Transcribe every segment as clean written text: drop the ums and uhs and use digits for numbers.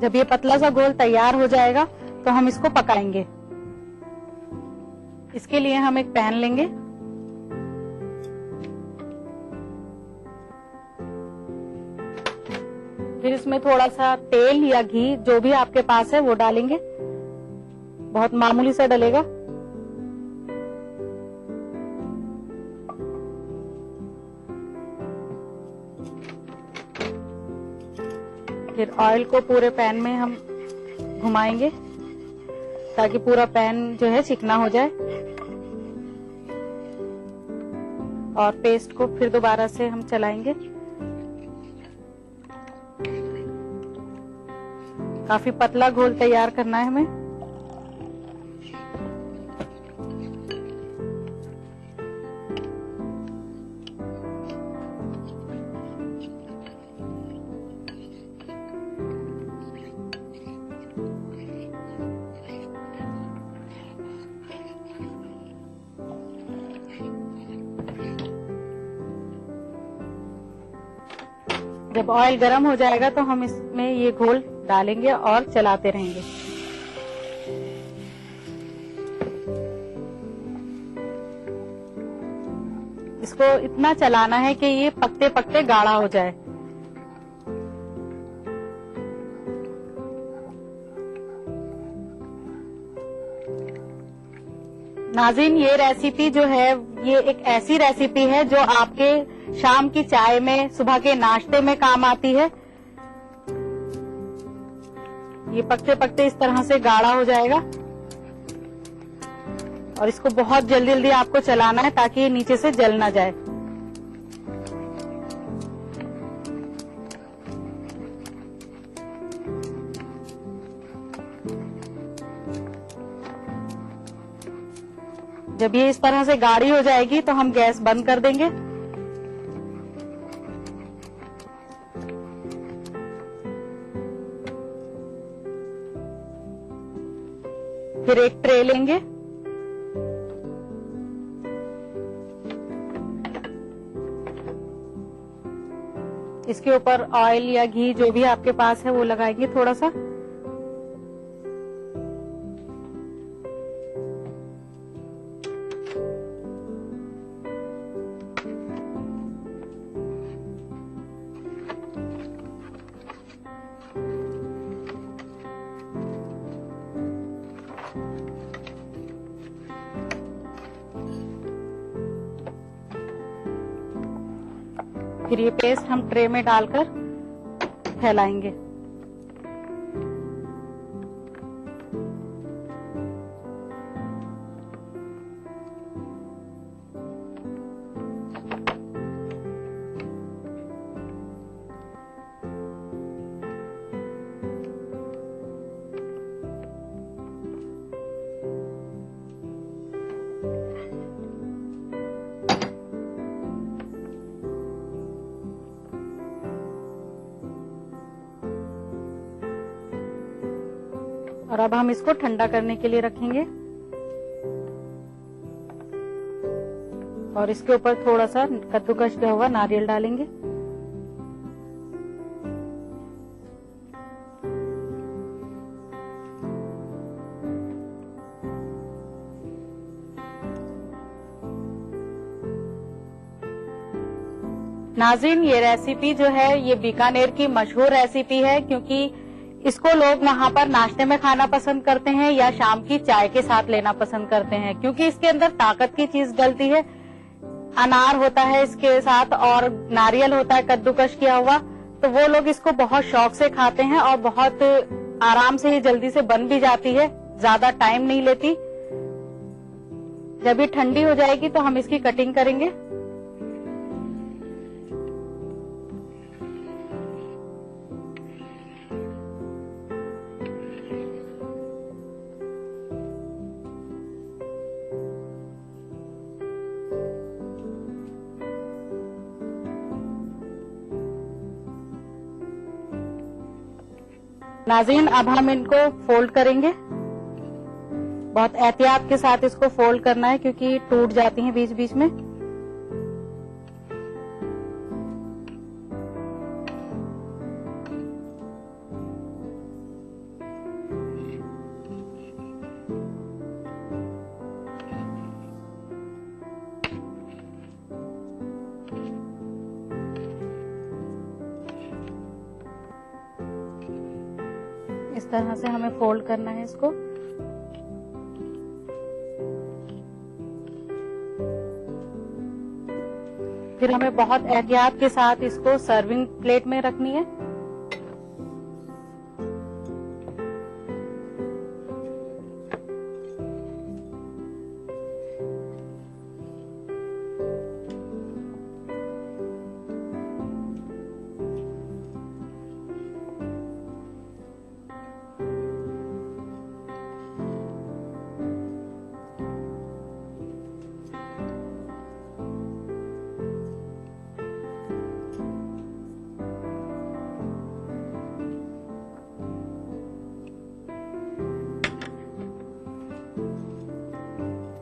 जब ये पतला सा घोल तैयार हो जाएगा तो हम इसको पकाएंगे। इसके लिए हम एक पैन लेंगे, फिर इसमें थोड़ा सा तेल या घी जो भी आपके पास है वो डालेंगे, बहुत मामूली सा डलेगा। फिर ऑयल को पूरे पैन में हम घुमाएंगे ताकि पूरा पैन जो है चिकना हो जाए, और पेस्ट को फिर दोबारा से हम चलाएंगे। काफी पतला घोल तैयार करना है हमें। जब ऑयल गर्म हो जाएगा तो हम इसमें ये घोल डालेंगे और चलाते रहेंगे। इसको इतना चलाना है कि ये पकते पकते गाढ़ा हो जाए। नाज़रीन, ये रेसिपी जो है ये एक ऐसी रेसिपी है जो आपके शाम की चाय में, सुबह के नाश्ते में काम आती है। ये पकते पकते इस तरह से गाढ़ा हो जाएगा और इसको बहुत जल्दी जल्दी आपको चलाना है ताकि ये नीचे से जल ना जाए। जब ये इस तरह से गाढ़ी हो जाएगी तो हम गैस बंद कर देंगे। फिर एक ट्रे लेंगे, इसके ऊपर ऑयल या घी जो भी आपके पास है वो लगाएंगे थोड़ा सा। फिर ये पेस्ट हम ट्रे में डालकर फैलाएंगे। और अब हम इसको ठंडा करने के लिए रखेंगे और इसके ऊपर थोड़ा सा कद्दूकस किया हुआ नारियल डालेंगे। नाज़रीन, ये रेसिपी जो है ये बीकानेर की मशहूर रेसिपी है क्योंकि इसको लोग वहाँ पर नाश्ते में खाना पसंद करते हैं या शाम की चाय के साथ लेना पसंद करते हैं, क्योंकि इसके अंदर ताकत की चीज डलती है। अनार होता है इसके साथ और नारियल होता है कद्दूकस किया हुआ, तो वो लोग इसको बहुत शौक से खाते हैं और बहुत आराम से ये जल्दी से बन भी जाती है, ज्यादा टाइम नहीं लेती। जब ये ठंडी हो जाएगी तो हम इसकी कटिंग करेंगे। नाज़रीन, अब हम इनको फोल्ड करेंगे। बहुत एहतियात के साथ इसको फोल्ड करना है क्योंकि टूट जाती हैं बीच बीच में। इस तरह से हमें फोल्ड करना है इसको। फिर हमें बहुत एहतियात के साथ इसको सर्विंग प्लेट में रखनी है।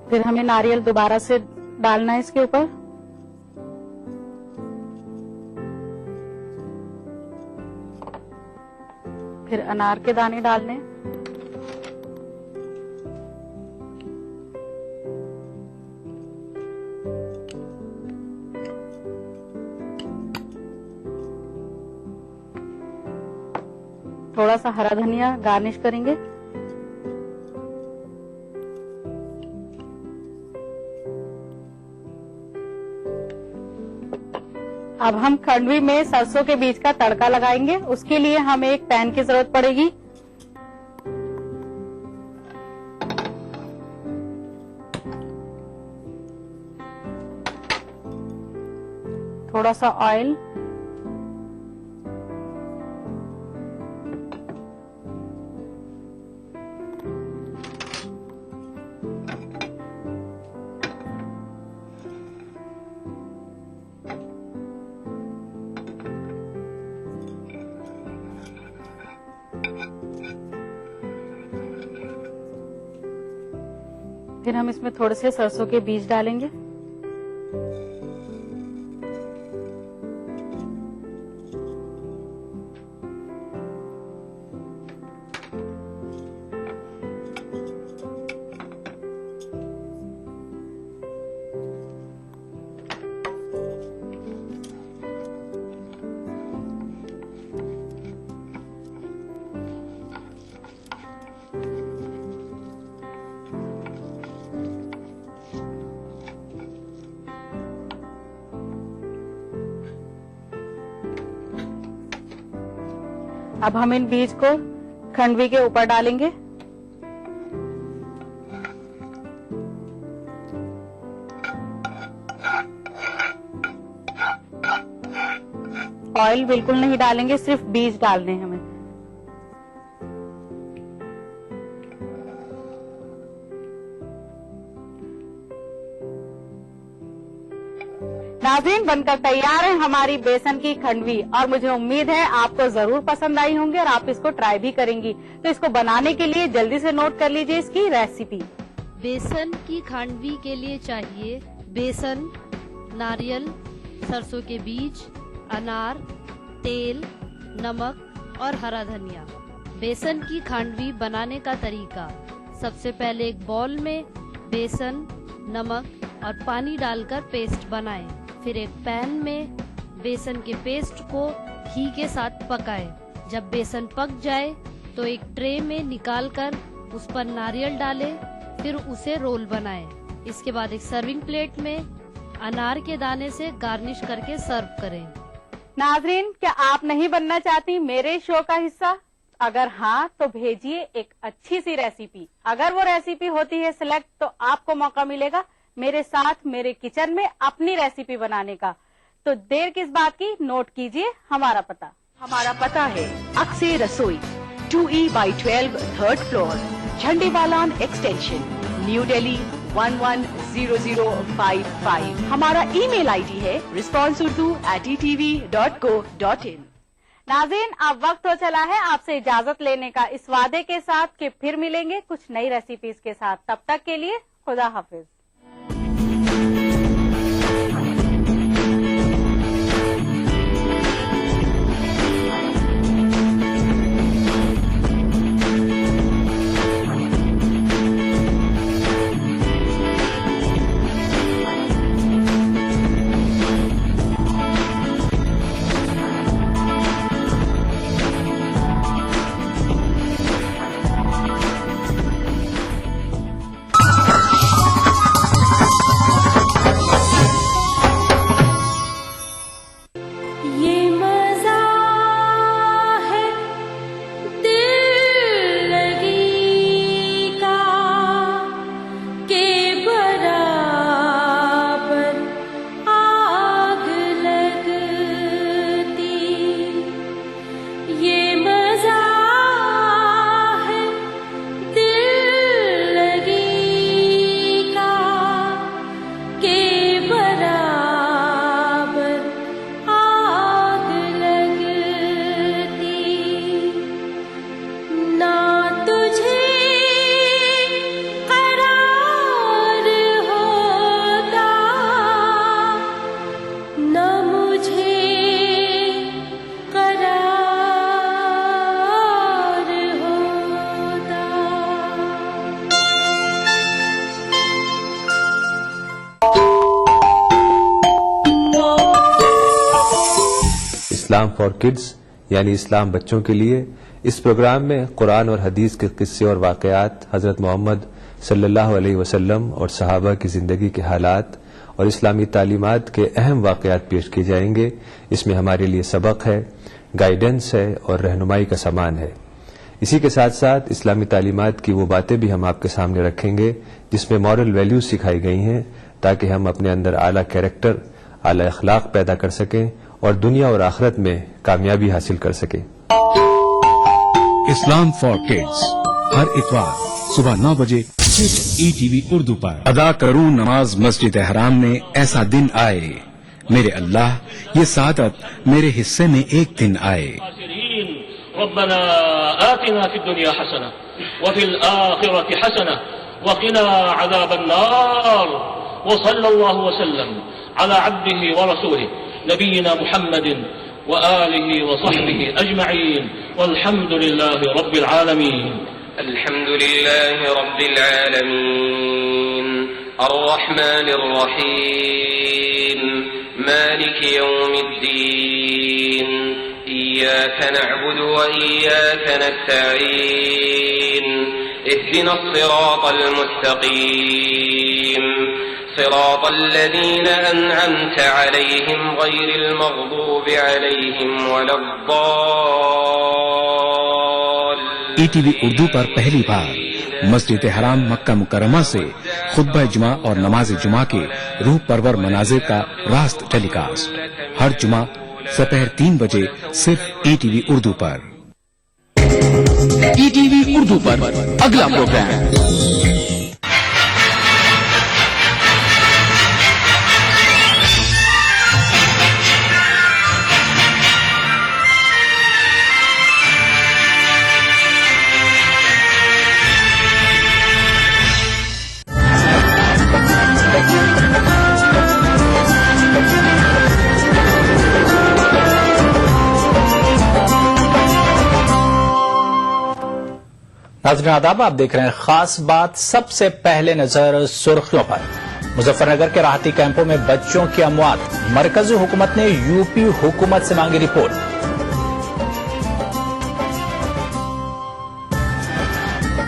फिर हमें नारियल दोबारा से डालना है इसके ऊपर। फिर अनार के दाने डालने। थोड़ा सा हरा धनिया गार्निश करेंगे। अब हम खंडवी में सरसों के बीज का तड़का लगाएंगे। उसके लिए हमें एक पैन की जरूरत पड़ेगी। थोड़ा सा ऑयल, फिर हम इसमें थोड़े से सरसों के बीज डालेंगे। अब हम इन बीज को खंडवी के ऊपर डालेंगे। ऑयल बिल्कुल नहीं डालेंगे, सिर्फ बीज डालने हैं हमें। नाज़रीन, बनकर तैयार है हमारी बेसन की खंडवी और मुझे उम्मीद है आपको जरूर पसंद आई होंगी और आप इसको ट्राई भी करेंगी। तो इसको बनाने के लिए जल्दी से नोट कर लीजिए इसकी रेसिपी। बेसन की खांडवी के लिए चाहिए बेसन, नारियल, सरसों के बीज, अनार, तेल, नमक और हरा धनिया। बेसन की खांडवी बनाने का तरीका: सबसे पहले एक बाउल में बेसन, नमक और पानी डालकर पेस्ट बनाएं। फिर एक पैन में बेसन के पेस्ट को घी के साथ पकाएं। जब बेसन पक जाए तो एक ट्रे में निकालकर उस पर नारियल डालें, फिर उसे रोल बनाएं। इसके बाद एक सर्विंग प्लेट में अनार के दाने से गार्निश करके सर्व करें। नाज़रीन, क्या आप नहीं बनना चाहती मेरे शो का हिस्सा? अगर हाँ तो भेजिए एक अच्छी सी रेसिपी। अगर वो रेसिपी होती है सिलेक्ट तो आपको मौका मिलेगा मेरे साथ मेरे किचन में अपनी रेसिपी बनाने का। तो देर किस बात की, नोट कीजिए हमारा पता। हमारा पता है अक्से रसोई, 2E/12 3rd floor, Jhandewalan extension, new Delhi 110055। हमारा ईमेल आईडी है responseurdu@etv.co.in। नाज़रीन, अब वक्त हो चला है आपसे इजाजत लेने का, इस वादे के साथ कि फिर मिलेंगे कुछ नई रेसिपीज के साथ। तब तक के लिए खुदा हाफिज। फॉर किड्स यानी इस्लाम बच्चों के लिए। इस प्रोग्राम में कुरान और हदीस के किस्से और वाक़यात, हज़रत मोहम्मद सल्लल्लाहु अलैहि वसल्लम और सहाबा की ज़िंदगी के हालात और इस्लामी तालीमात के अहम वाक़यात पेश किए जाएंगे। इसमें हमारे लिए सबक है, गाइडेंस है और रहनुमाई का सामान है। इसी के साथ साथ इस्लामी तालीमात की वो बातें भी हम आपके सामने रखेंगे जिसमें मॉरल वैल्यूज सिखाई गई हैं, ताकि हम अपने अंदर आला कैरेक्टर, आला अखलाक पैदा कर सकें और दुनिया और आखिरत में कामयाबी हासिल कर सकें। इस्लाम फॉर किड्स हर इतवार सुबह 9 बजे सिर्फ ETV उर्दू पर। अदा करूं नमाज मस्जिद हराम में, ऐसा दिन आए मेरे अल्लाह, ये सादत मेरे हिस्से में एक दिन आए। रब्बना आतिना फिद दुनिया हसना व फिल आखिरति हसना व क़िना अज़ाबन नार व सल्लल्लाहु वसल्लम अला अब्दिही व रसूलिही नबीना मुहम्मदिन व आलिही व सहबिही अजमईन वल्हम्दुलिल्लाहि रब्बिल आलमीन। अल्हम्दुलिल्लाहि रब्बिल आलमीन अर्रहमानिर रहीम मालिकि यौमिद्दीन इय्याका नअबुदु व इय्याका नस्तईन इहदिनस सिरातल मुस्तकीम सिरातल लज़ीना अनअमता अलैहिम गैरिल मग़दूबि अलैहिम वलद्दाल्लीन। ETV उर्दू पर पहली बार मस्जिद हराम मक्का मुकर्रमा से खुतबा जुमा और नमाज जुमा के रूह परवर मनाजिर का रास्त टेलीकास्ट हर जुमा दोपहर 3 बजे सिर्फ ETV उर्दू पर। ETV उर्दू पर अगला प्रोग्राम नाज़रीन आदाब, आप देख रहे हैं खास बात। सबसे पहले नजर सुर्खियों पर। मुजफ्फरनगर के राहती कैंपों में बच्चों की अमवात, मरकजी हुकूमत ने यूपी हुकूमत से मांगी रिपोर्ट।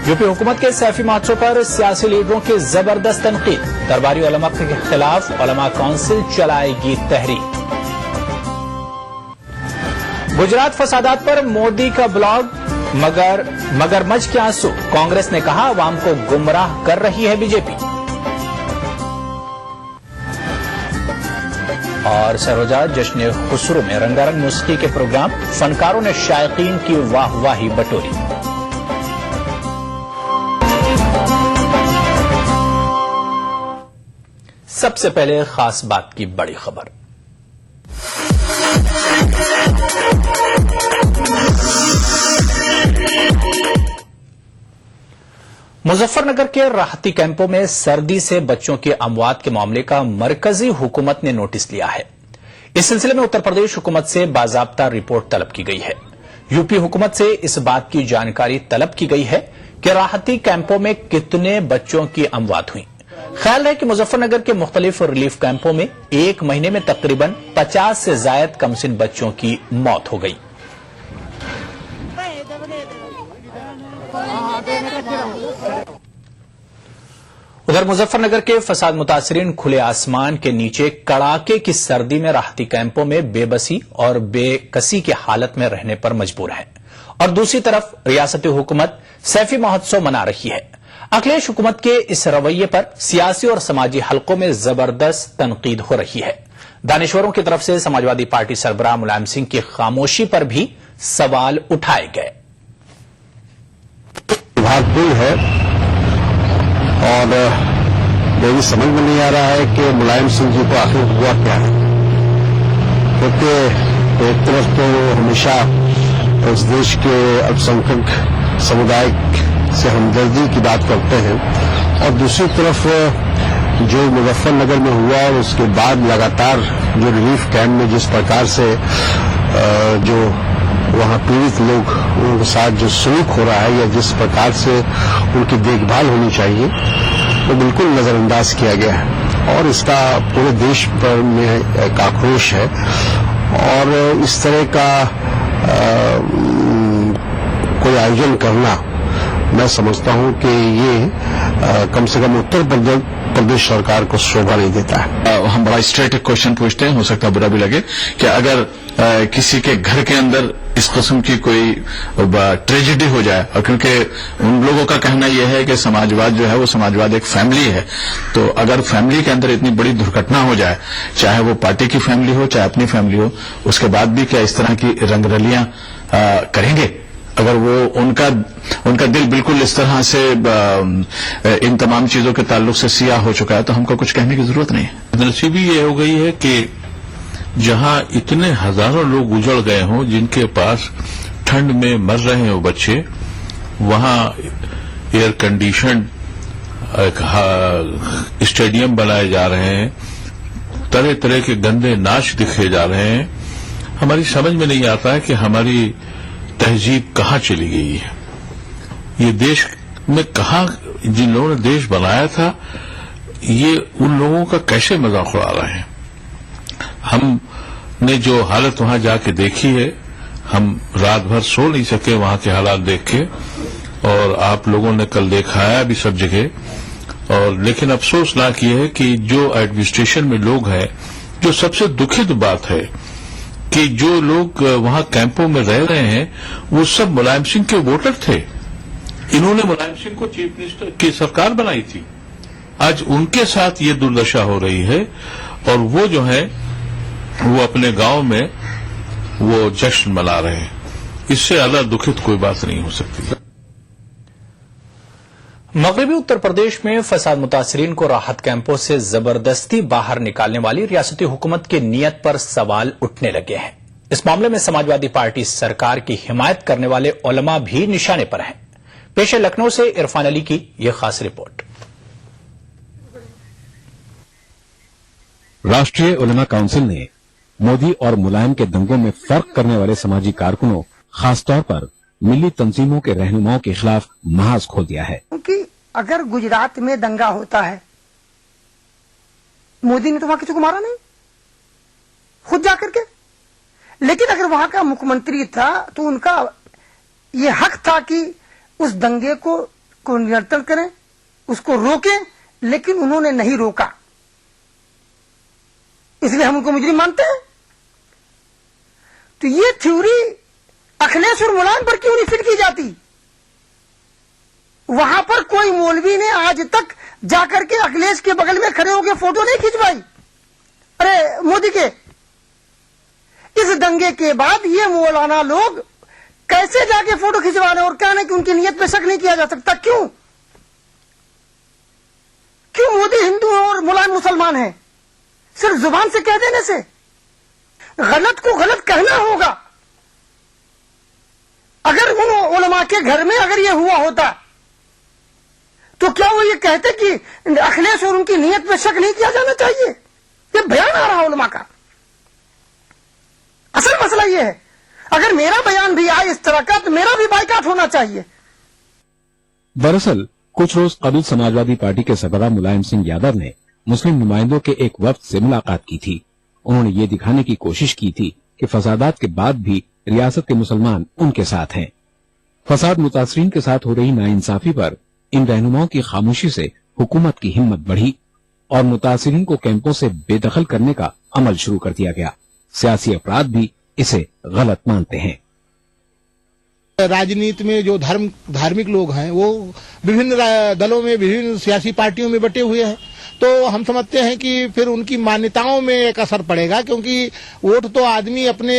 यूपी हुकूमत के सैफी महोत्सव पर सियासी लीडरों की जबरदस्त तनकीद, दरबारी उलमा के खिलाफ उलमा काउंसिल चलाएगी तहरीक। गुजरात फसादात पर मोदी का ब्लॉग, मगरमच्छ के आंसू, कांग्रेस ने कहा अवाम को गुमराह कर रही है बीजेपी। और सरोजा जश्न खुसरो में रंगारंग मौसीकी के प्रोग्राम, फनकारों ने शायकीन की वाहवाही बटोरी। सबसे पहले खास बात की बड़ी खबर। मुजफ्फरनगर के राहती कैंपों में सर्दी से बच्चों की अमवात के मामले का मरकजी हुकूमत ने नोटिस लिया है। इस सिलसिले में उत्तर प्रदेश हुकूमत से बाज़ाब्ता रिपोर्ट तलब की गई है। यूपी हुकूमत से इस बात की जानकारी तलब की गई है कि राहती कैंपों में कितने बच्चों की अमवात हुई। ख्याल है कि मुजफ्फरनगर के मुख्तलिफ रिलीफ कैंपों में एक महीने में तकरीबन 50 से जायद कमसिन बच्चों की मौत हो गई। उधर मुजफ्फरनगर के फसाद मुतासरीन खुले आसमान के नीचे कड़ाके की सर्दी में राहती कैंपों में बेबसी और बेकसी की हालत में रहने पर मजबूर हैं, और दूसरी तरफ रियासती हुकूमत सैफी महोत्सव मना रही है। अखिलेश हुकूमत के इस रवैये पर सियासी और समाजी हलकों में जबरदस्त तनकीद हो रही है। दानिश्वरों की तरफ से समाजवादी पार्टी सरबराह मुलायम सिंह की खामोशी पर भी सवाल उठाए गए। है और मेरी समझ में नहीं आ रहा है कि मुलायम सिंह जी को आखिर हुआ क्या है, क्योंकि एक तरफ तो हमेशा इस देश के अल्पसंख्यक समुदाय से हमदर्दी की बात करते हैं, और दूसरी तरफ जो मुजफ्फरनगर में हुआ और उसके बाद लगातार जो रिलीफ कैंप में जिस प्रकार से जो वहां पीड़ित लोग उनके साथ जो सलूक हो रहा है या जिस प्रकार से उनकी देखभाल होनी चाहिए वो बिल्कुल नजरअंदाज किया गया है, और इसका पूरे देश पर में एक आक्रोश है। और इस तरह का कोई आयोजन करना मैं समझता हूं कि ये कम से कम उत्तर प्रदेश सरकार को शोभा नहीं देता है। हम बड़ा स्ट्रेट क्वेश्चन पूछते हैं, हो सकता है बुरा भी लगे, कि अगर किसी के घर के अंदर इस किस्म की कोई ट्रेजेडी हो जाए, और क्योंकि उन लोगों का कहना यह है कि समाजवाद जो है वो समाजवाद एक फैमिली है, तो अगर फैमिली के अंदर इतनी बड़ी दुर्घटना हो जाए, चाहे वो पार्टी की फैमिली हो चाहे अपनी फैमिली हो, उसके बाद भी क्या इस तरह की रंगरलियां करेंगे? अगर वो उनका दिल बिल्कुल इस तरह से इन तमाम चीजों के ताल्लुक से सियाह हो चुका है, तो हमको कुछ कहने की जरूरत नहीं है। नसीबी ये हो गई है कि जहां इतने हजारों लोग उजड़ गए हों, जिनके पास ठंड में मर रहे हो बच्चे, वहां एयर कंडीशन स्टेडियम बनाए जा रहे हैं, तरह तरह के गंदे नाच दिखे जा रहे हैं। हमारी समझ में नहीं आता है कि हमारी तहजीब कहाँ चली गई है। ये देश में कहाँ, जिन लोगों ने देश बनाया था, ये उन लोगों का कैसे मजाक उड़ा रहे हैं। हमने जो हालत वहां जाके देखी है, हम रात भर सो नहीं सके वहां के हालात देख के, और आप लोगों ने कल देखा है भी सब जगह। और लेकिन अफसोसनाक ये है कि जो एडमिनिस्ट्रेशन में लोग हैं, जो सबसे दुखित बात है कि जो लोग वहां कैंपों में रह रहे हैं, वो सब मुलायम सिंह के वोटर थे। इन्होंने मुलायम सिंह को चीफ मिनिस्टर की सरकार बनाई थी। आज उनके साथ ये दुर्दशा हो रही है, और वो जो है वो अपने गांव में वो जश्न मना रहे हैं। इससे अलग दुखित कोई बात नहीं हो सकती। मगरबी उत्तर प्रदेश में फसाद मुतासरीन को राहत कैंपों से जबरदस्ती बाहर निकालने वाली रियासती हुकूमत की नीयत पर सवाल उठने लगे हैं। इस मामले में समाजवादी पार्टी सरकार की हिमायत करने वाले उलमा भी निशाने पर हैं। पेश है लखनऊ से इरफान अली की यह खास रिपोर्ट। राष्ट्रीय उलमा काउंसिल ने मोदी और मुलायम के दंगों में फर्क करने वाले समाजी कारकुनों, खासतौर पर मिली तंजीमों के रहनुमाओं के खिलाफ महाज खोल दिया है। क्योंकि अगर गुजरात में दंगा होता है, मोदी ने तो वहां किसी को मारा नहीं, खुद जाकर के, लेकिन अगर वहां का मुख्यमंत्री था तो उनका ये हक था कि उस दंगे को नियंत्रण करें, उसको रोकें, लेकिन उन्होंने नहीं रोका, इसलिए हम उनको मुजरिम मानते हैं। तो ये थ्योरी अखिलेश और मुलायम पर क्यों नहीं फिट की जाती? वहां पर कोई मौलवी ने आज तक जाकर के अखिलेश के बगल में खड़े होकर फोटो नहीं खिंचवाई, अरे मोदी के। इस दंगे के बाद ये मौलाना लोग कैसे जाके फोटो खिंचवा रहे हैं, और कहना कि उनकी नीयत पे शक नहीं किया जा सकता। क्यों मोदी हिंदू और मुलायम मुसलमान है? सिर्फ जुबान से कह देने से? गलत को गलत कहना होगा। अगर उन उलमा के घर में अगर ये हुआ होता तो क्या वो ये कहते कि अखिलेश और उनकी नीयत पे शक नहीं किया जाना चाहिए? ये बयान आ रहा उलमा का। असल मसला ये है, अगर मेरा बयान भी आए इस तरह का तो मेरा भी बाइकाट होना चाहिए। दरअसल कुछ रोज कबल समाजवादी पार्टी के सरबराह मुलायम सिंह यादव ने मुस्लिम नुमाइंदों के एक वफ्द से मुलाकात की थी। उन्होंने ये दिखाने की कोशिश की थी कि फसादात के बाद भी रियासत के मुसलमान उनके साथ हैं। फसाद मुतासरीन के साथ हो रही नाइंसाफी पर इन रहनुमाओं की खामोशी से हुकूमत की हिम्मत बढ़ी और मुतासरीन को कैंपों से बेदखल करने का अमल शुरू कर दिया गया। सियासी अफराद भी इसे गलत मानते हैं। राजनीति में जो धार्मिक लोग हैं वो विभिन्न दलों में, विभिन्न सियासी पार्टियों में बटे हुए हैं, तो हम समझते हैं कि फिर उनकी मान्यताओं में एक असर पड़ेगा, क्योंकि वोट तो आदमी अपने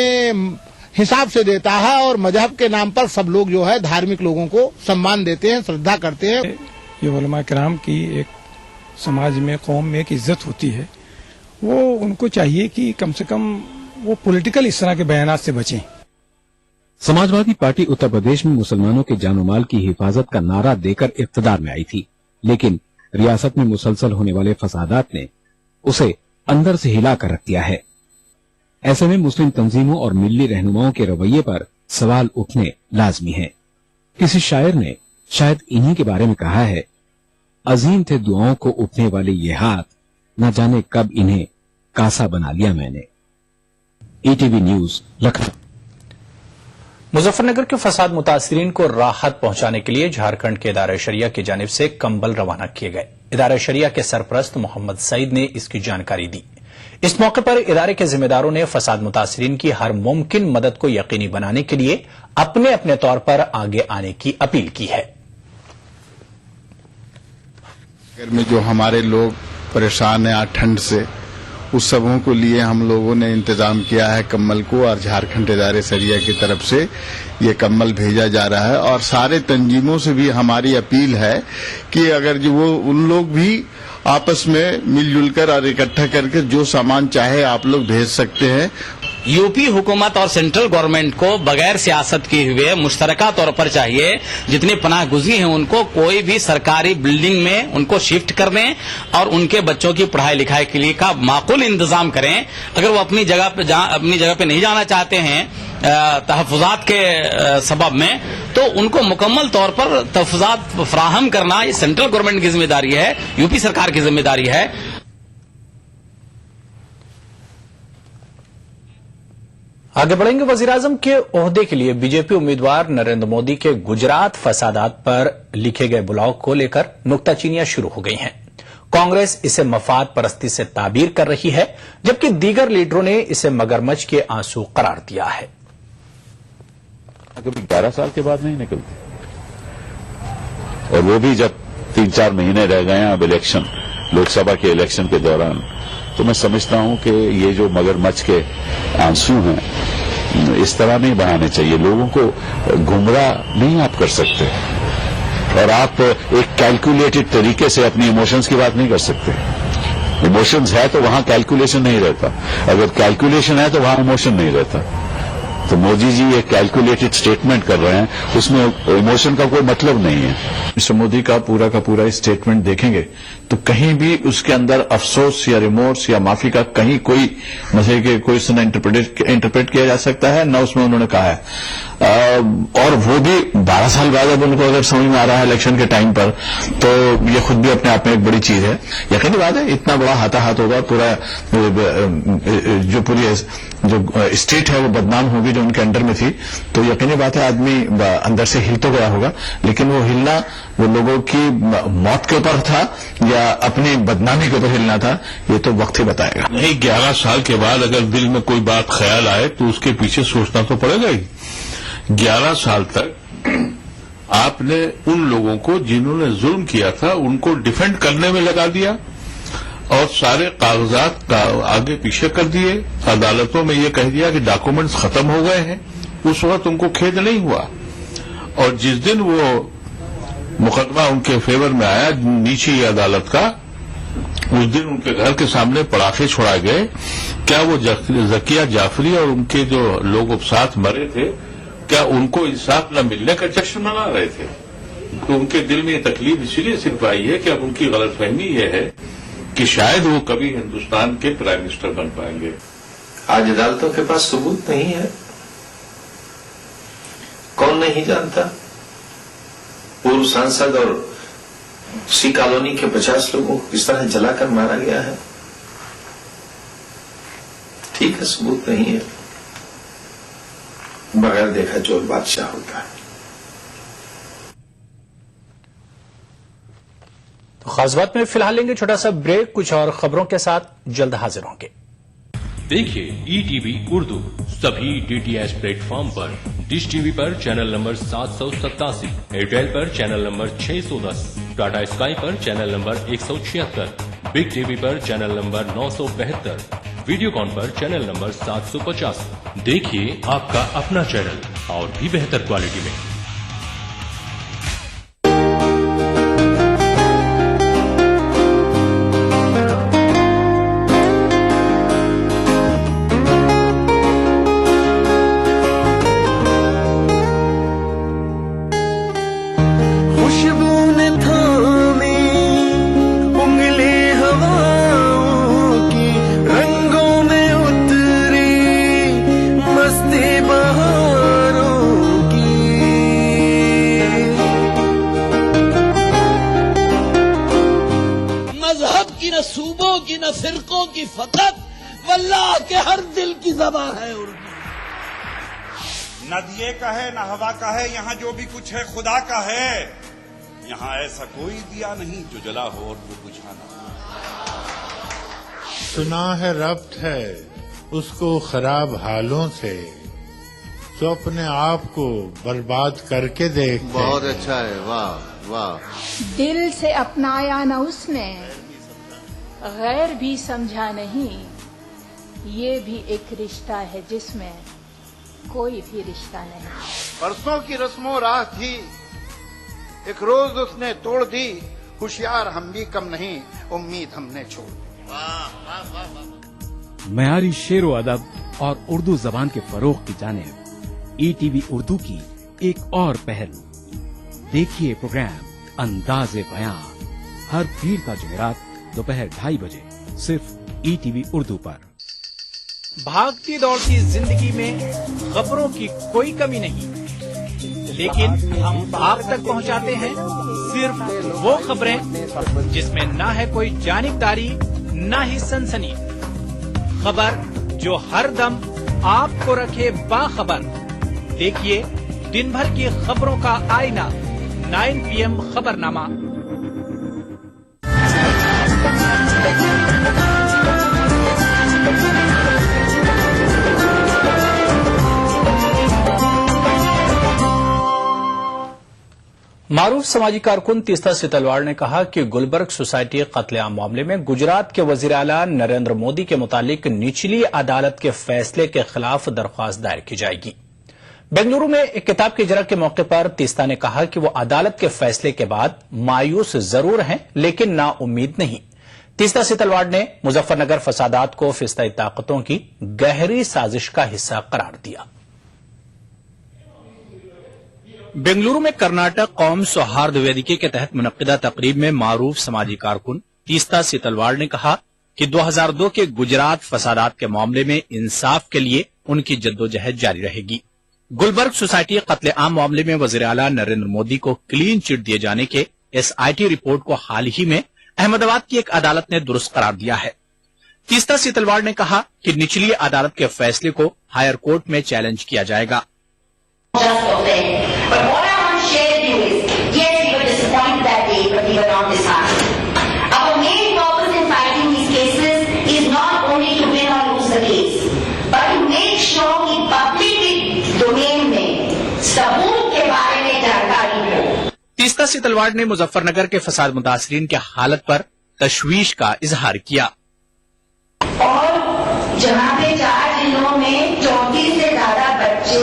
हिसाब से देता है, और मजहब के नाम पर सब लोग जो है धार्मिक लोगों को सम्मान देते हैं, श्रद्धा करते हैं। ये उलमा किराम की एक समाज में, कौम में एक इज्जत होती है, वो उनको चाहिए कि कम से कम वो पॉलिटिकल इस तरह के बयानात से बचें। समाजवादी पार्टी उत्तर प्रदेश में मुसलमानों के जानो माल की हिफाजत का नारा देकर इक़्तिदार में आई थी, लेकिन रियासत में मुसलसल होने वाले फसादात ने उसे अंदर से हिला कर रख दिया है। ऐसे में मुस्लिम तंजीमों और मिल्ली रहनुमाओं के रवैये पर सवाल उठने लाजमी है। किसी शायर ने शायद इन्हीं के बारे में कहा है, अजीम थे दुआओं को उठने वाले ये हाथ, न जाने कब इन्हें कासा बना लिया मैंने। ETV news Lucknow. मुजफ्फरनगर के फसाद मुतासरीन को राहत पहुंचाने के लिए झारखंड के इदारे शरिया की जानिब से कंबल रवाना किए गए। इदारे शरिया के सरपरस्त मोहम्मद सईद ने इसकी जानकारी दी। इस मौके पर इदारे के जिम्मेदारों ने फसाद मुतासरीन की हर मुमकिन मदद को यकीनी बनाने के लिए अपने अपने तौर पर आगे आने की अपील की है। में जो हमारे लोग परेशान हैं आज ठंड से, उस सबों को लिए हम लोगों ने इंतजाम किया है कम्बल को, और झारखंड इदारे शरिया की तरफ से ये कम्बल भेजा जा रहा है। और सारे तंजीमों से भी हमारी अपील है कि अगर जो वो उन लोग भी आपस में मिलजुल कर और इकट्ठा करके जो सामान चाहे आप लोग भेज सकते हैं। यूपी हुकूमत और सेंट्रल गवर्नमेंट को बगैर सियासत किए हुए मुश्तरका तौर पर चाहिए जितने पनाह गुज़ी हैं उनको कोई भी सरकारी बिल्डिंग में उनको शिफ्ट कर दें और उनके बच्चों की पढ़ाई लिखाई के लिए का माकूल इंतजाम करें। अगर वो अपनी जगह पे नहीं जाना चाहते हैं तहफ़्फ़ुज़ात के सबब में, तो उनको मुकम्मल तौर पर तहफ़्फ़ुज़ात फराहम करना ये सेंट्रल गवर्नमेंट की जिम्मेदारी है, यूपी सरकार की जिम्मेदारी है। आगे बढ़ेंगे। वजीर-आज़म के ओहदे के लिए बीजेपी उम्मीदवार नरेंद्र मोदी के गुजरात फसादात पर लिखे गए ब्लॉग को लेकर नुक्ताचीनियां शुरू हो गई हैं। कांग्रेस इसे मफाद परस्ती से ताबीर कर रही है, जबकि दीगर लीडरों ने इसे मगरमच्छ के आंसू करार दिया है। कभी 11 साल के बाद नहीं निकलती, और वो भी जब 3-4 महीने रह गए हैं अब इलेक्शन, लोकसभा के इलेक्शन के दौरान, तो मैं समझता हूं कि ये जो मगरमच्छ के आंसू हैं इस तरह नहीं बहाने चाहिए। लोगों को गुमराह नहीं आप कर सकते, और आप एक कैलकुलेटेड तरीके से अपनी इमोशंस की बात नहीं कर सकते। इमोशंस है तो वहां कैलकुलेशन नहीं रहता, अगर कैलकुलेशन है तो वहां इमोशन नहीं रहता। तो मोदी जी एक कैलकुलेटेड स्टेटमेंट कर रहे हैं, उसमें इमोशन का कोई मतलब नहीं है। मिस्टर मोदी का पूरा स्टेटमेंट देखेंगे तो कहीं भी उसके अंदर अफसोस या रिमोर्स या माफी का कहीं कोई मसले के कोई उसने इंटरप्रेट किया जा सकता है, न उसमें उन्होंने कहा है। और वो भी 12 साल बाद अब उनको अगर समझ में आ रहा है इलेक्शन के टाइम पर, तो ये खुद भी अपने आप में एक बड़ी चीज है। यकीनी बात है इतना बड़ा हाथाहाथ होगा, पूरा जो पूरी जो स्टेट है वो बदनाम होगी जो उनके अंडर में थी, तो यकीनी बात है आदमी अंदर से हिल तो गया होगा, लेकिन वो हिलना वो लोगों की मौत के ऊपर था या अपनी बदनामी के ऊपर हिलना था, ये तो वक्त ही बताएगा। नहीं, 11 साल के बाद अगर दिल में कोई बात ख्याल आए तो उसके पीछे सोचना तो पड़ेगा ही। 11 साल तक आपने उन लोगों को जिन्होंने जुल्म किया था उनको डिफेंड करने में लगा दिया और सारे कागजात का आगे पीछे कर दिए, अदालतों में ये कह दिया कि डॉक्यूमेंट्स खत्म हो गए हैं। उस वक्त उनको खेद नहीं हुआ, और जिस दिन वो मुकदमा उनके फेवर में आया नीची अदालत का, उस दिन उनके घर के सामने पटाखे छोड़ाए गए। क्या वो जकिया जाफरी और उनके जो लोग साथ मरे थे, क्या उनको इंसाफ न मिलने का जश्न मना रहे थे? तो उनके दिल में ये तकलीफ इसीलिए सिर्फ आई है कि अब उनकी गलतफहमी ये है कि शायद वो कभी हिंदुस्तान के प्राइम मिनिस्टर बन पाएंगे। आज अदालतों के पास सबूत नहीं है, कौन नहीं जानता? पूर्व सांसद और सी कॉलोनी के 50 लोगों को किस तरह जलाकर मारा गया है। ठीक है, सबूत नहीं है, बगैर देखा चोर बादशाह होता है। तो खास बात में फिलहाल लेंगे छोटा सा ब्रेक, कुछ और खबरों के साथ जल्द हाजिर होंगे। देखिए ETV उर्दू सभी DTH प्लेटफॉर्म पर, डिश टीवी पर चैनल नंबर 787, एयरटेल पर चैनल नंबर 610, टाटा स्काई पर चैनल नंबर 176, बिग टीवी पर चैनल नंबर 972, वीडियोकॉन पर चैनल नंबर 750। देखिए आपका अपना चैनल और भी बेहतर क्वालिटी में। अल्लाह के हर दिल की ज़बान है उर्दू। न दिए का है न हवा का है, यहाँ जो भी कुछ है खुदा का है। यहाँ ऐसा कोई दिया नहीं जो जला हो और वो बुझाना। सुना है रब्त है उसको खराब हालों से, तो अपने आप को बर्बाद करके देख। बहुत अच्छा है, वाह वाह। दिल से अपनाया न उसने, गैर भी समझा नहीं, ये भी एक रिश्ता है जिसमें कोई भी रिश्ता नहीं। परसों की रस्मों राह थी, एक रोज उसने तोड़ दी, होशियार हम भी कम नहीं, उम्मीद हमने छोड़ दी। मयारी शेरो अदब और उर्दू जबान के फरोग की जानिब ईटीवी उर्दू की एक और पहल। देखिए प्रोग्राम अंदाज़े बयां हर पीर का जुमेरात दोपहर 2:30 बजे सिर्फ ईटीवी उर्दू पर। भागती दौड़ती जिंदगी में खबरों की कोई कमी नहीं, लेकिन हम आप तक पहुंचाते हैं सिर्फ वो खबरें जिसमें ना है कोई जानिबदारी ना ही सनसनी। खबर जो हर दम आपको रखे बाखबर। देखिए दिन भर की खबरों का आईना 9 PM खबरनामा। मारूफ समाजी कारकुन तीस्ता सितलवाड़ ने कहा कि गुलबर्ग सोसाइटी कत्लेआम मामले में गुजरात के वजीर आला नरेंद्र मोदी के मुतालिक निचली अदालत के फैसले के खिलाफ दरख्वास्त दायर की जाएगी। बेंगलुरु में एक किताब की इजरा के मौके पर तीस्ता ने कहा कि वो अदालत के फैसले के बाद मायूस जरूर हैं, लेकिन नाउम्मीद नहीं। तीस्ता सितलवाड़ ने मुजफ्फरनगर फसादात को फिस्ताई ताकतों की गहरी साजिश का हिस्सा करार दिया। बेंगलुरु में कर्नाटक कौम सौहार्द वेदिके के तहत मुनक्किदा तकरीब में मारूफ समाजी कारकुन तीस्ता सितलवाड़ ने कहा कि 2002 के गुजरात फसादात के मामले में इंसाफ के लिए उनकी जद्दोजहद जारी रहेगी। गुलबर्ग सोसाइटी कत्लेआम मामले में वजीर आला नरेंद्र मोदी को क्लीन चिट दिए जाने के SIT रिपोर्ट को हाल ही में अहमदाबाद की एक अदालत ने दुरुस्त करार दिया है। तीस्ता सितलवाड़ ने कहा कि निचली अदालत के फैसले को हायर कोर्ट में चैलेंज किया जाएगा। But what I want to share with you is, yes, we were disappointed that day, but we were not disheartened. Our main purpose in fighting these cases is not only to win or lose the case, but to make sure कि public domain में सबूत के बारे में जानकारी हो। तीस्ता सितलवाड़ ने मुजफ्फरनगर के फसाद मुतासरीन के हालत पर तशवीश का इजहार किया। और जहाँ पे 4 जिलों में 34 से ज्यादा बच्चे,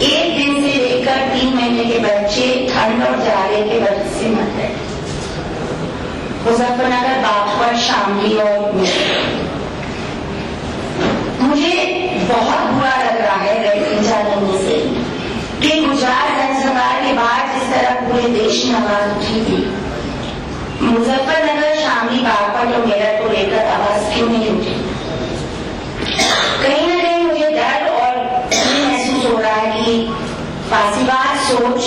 1 दिन से लेकर 3 महीने के बच्चे ठंड और जाड़े के वजह से मर गए। मुजफ्फरनगर, बागपत, शामली और मुझे बहुत बुरा लग रहा है रेटिंग जानने से कि गुजरात जनसंहार के बाद जिस तरह पूरे देश में आवाज उठी थी, मुजफ्फरनगर, शामली, बागपत और मेरठ को लेकर आवाज क्यों नहीं उठी? कहीं न कहीं मुझे डर और महसूस हो रहा है कि फांसीवाद सोच